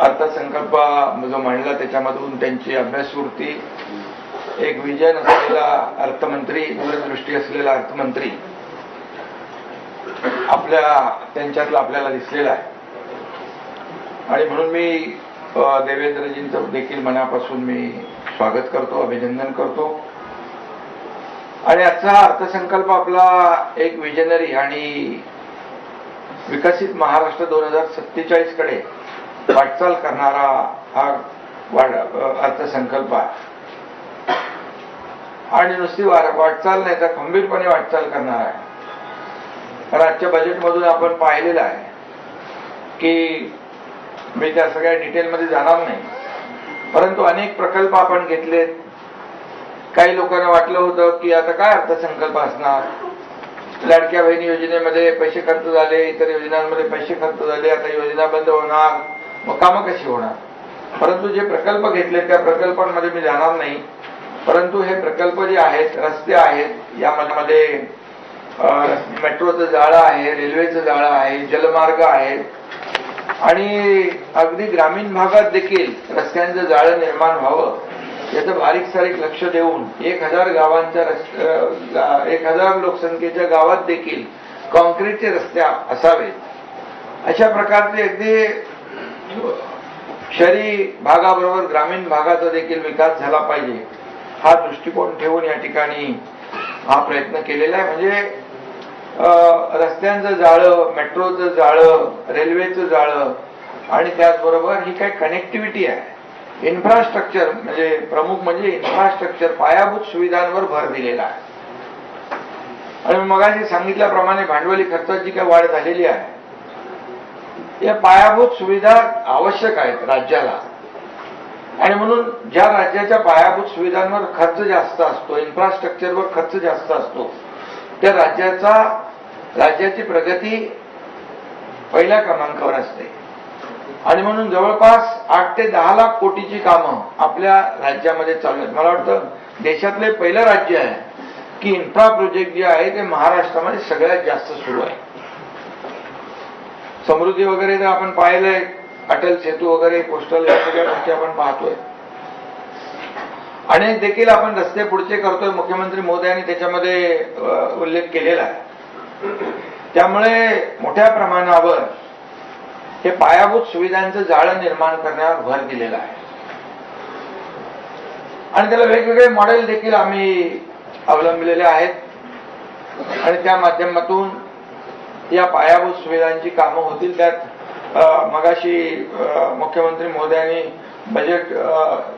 अर्थसंकल्प जो मांडला त्याच्यामधून त्यांची अभ्यासवृत्ती, एक विजन असलेला अर्थमंत्री, दूरदृष्टी असलेला अर्थमंत्री त्यांच्यातला आपल्याला दिसलेला आहे. आणि म्हणून मी देवेंद्रजींचं देखील मनापासून मी स्वागत करतो, अभिनंदन करतो. आणि आजचा अर्थसंकल्प आपला एक विजनरी आणि विकसित महाराष्ट्र 2047 कडे वाटचाल करणारा हा अर्थसंकल्प आहे. आणि नुसती वाटचाल नाही तर खंबीरपणे वाटचाल करणार आहे. कारण आजच्या बजेटमधून आपण पाहिलेलं आहे की मी त्या सगळ्या डिटेलमध्ये जाणार नाही, परंतु अनेक प्रकल्प आपण घेतलेत. काही लोकांना वाटलं होतं की आता काय अर्थसंकल्प असणार, लाडक्या बहिणी योजनेमध्ये पैसे खर्च झाले, इतर योजनांमध्ये पैसे खर्च झाले, आता योजना बंद होणार, मग कामं कशी होणार. परंतु जे प्रकल्प घेतले त्या प्रकल्पांमध्ये मी जाणार नाही. परंतु हे प्रकल्प जे आहेत, रस्ते आहेत, यामध्ये मेट्रोचं जाळं आहे, रेल्वेचं जाळं आहे, जलमार्ग आहेत आणि अगदी ग्रामीण भागात देखील रस्त्यांचं जाळं निर्माण व्हावं याचं बारीक सारीक लक्ष देऊन 1000 गावांच्या 1000 लोकसंख्येच्या गावात देखील कॉन्क्रीटचे रस्ते असावेत. अशा प्रकारचे अगदी शहरी भागाबरोबर ग्रामीण भागाचा देखील विकास झाला पाहिजे हा दृष्टिकोन ठेवून या ठिकाणी हा प्रयत्न केलेला आहे. म्हणजे रस्त्यांचं जाळं, मेट्रोचं जाळं, रेल्वेचं जाळं आणि त्याचबरोबर ही काही कनेक्टिव्हिटी आहे, इन्फ्रास्ट्रक्चर, म्हणजे प्रमुख म्हणजे इन्फ्रास्ट्रक्चर, पायाभूत सुविधांवर भर दिलेला आहे. आणि मगाशी सांगितल्याप्रमाणे भांडवली खर्चाची काय वाढ झालेली आहे. या पायाभूत सुविधा आवश्यक आहेत राज्याला. आणि म्हणून ज्या राज्याच्या पायाभूत सुविधांवर खर्च जास्त असतो, इन्फ्रास्ट्रक्चरवर खर्च जास्त असतो, त्या राज्याची प्रगती पहिल्या क्रमांकावर असते. आणि म्हणून जवळपास 8 ते 10 लाख कोटीची कामं आपल्या राज्यामध्ये चालू आहेत. मला वाटतं देशातले पहिलं राज्य आहे की इन्फ्रा प्रोजेक्ट जे आहे ते महाराष्ट्रामध्ये सगळ्यात जास्त सुरू आहे. समृद्धी वगैरे जर आपण पाहिलंय, अटल सेतू वगैरे, कोस्टल सगळ्या गोष्टी आपण पाहतोय. आणि देखील आपण रस्ते पुढचे करतोय, मुख्यमंत्री मोदयांनी त्याच्यामध्ये उल्लेख केलेला आहे. त्यामुळे मोठ्या प्रमाणावर हे पायाभूत सुविधांचं जाळं निर्माण करण्यावर भर दिलेला आहे. आणि त्याला वेगवेगळे मॉडेल देखील आम्ही अवलंबलेले आहेत. आणि त्या माध्यमातून या पायाभूत सुविधांची कामं होतील. त्यात मगाशी मुख्यमंत्री महोदयांनी बजेट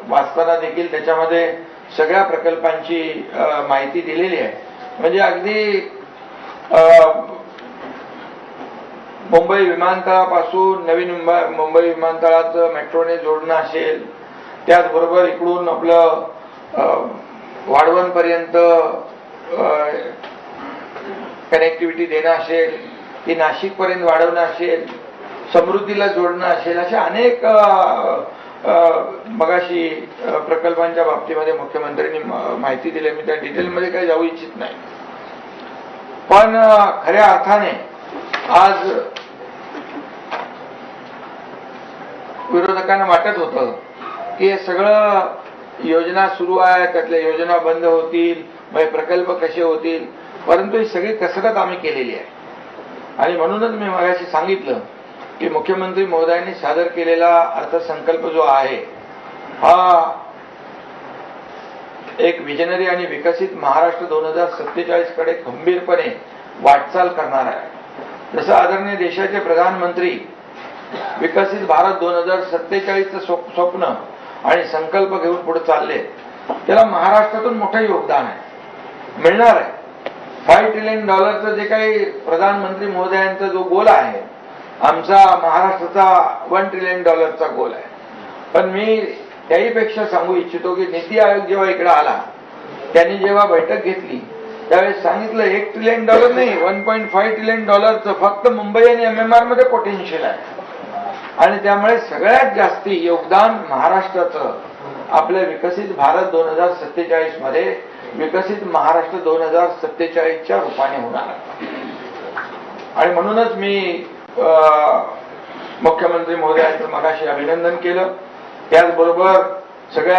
वाचताना देखील त्याच्यामध्ये सगळ्या प्रकल्पांची माहिती दिलेली आहे. म्हणजे अगदी मुंबई विमानतळापासून नवी मुंबई विमानतळाचं मेट्रोने जोडणं असेल, त्याचबरोबर इकडून आपलं वाढवणपर्यंत कनेक्टिव्हिटी देणं असेल, ती नाशिकपर्यंत वाढवणं असेल, समृद्धीला जोडणं असेल, अशा अनेक मगाशी प्रकल्पांच्या बाबतीमध्ये मुख्यमंत्र्यांनी माहिती दिली. मी त्या डिटेलमध्ये काही जाऊ इच्छित नाही. पण खऱ्या अर्थाने आज विरोधकांना वाटत होतं की हे सगळं योजना सुरू आहे, त्यातल्या योजना बंद होतील, मग प्रकल्प कसे होतील. परंतु ही सगळी कसरत आम्ही केलेली आहे. आणि म्हणूनच मी मगाशी सांगितलं की मुख्यमंत्री महोदयांनी सादर केलेला अर्थसंकल्प जो आहे हा एक विजनरी आणि विकसित महाराष्ट्र 2047 कडे खंबीरपणे वाटचाल करणार आहे. जसं आदरणीय देशाचे प्रधानमंत्री विकसित भारत 2047चं स्वप्न आणि संकल्प घेऊन पुढे चालले, त्याला महाराष्ट्रातून मोठं योगदान आहे, मिळणार आहे. $5 ट्रिलियन जे काही प्रधानमंत्री महोदयांचा जो गोल आहे, आमचा महाराष्ट्राचा $1 ट्रिलियन गोल आहे. पण मी त्याहीपेक्षा सांगू इच्छितो की नीती आयोग जेव्हा इकडे आला, त्यांनी जेव्हा बैठक घेतली त्यावेळेस सांगितलं $1 ट्रिलियन नाही, $1.5 ट्रिलियन फक्त मुंबई आणि MMR मध्ये पोटेन्शियल आहे. आणि त्यामुळे सगळ्यात जास्ती योगदान महाराष्ट्राचं आपल्या विकसित भारत 2047 मध्ये, विकसित महाराष्ट्र 2047च्या रूपाने होणार आहे. आणि म्हणूनच मी मुख्यमंत्री महोदयांचं मगाशी अभिनंदन केलं. त्याचबरोबर सगळ्या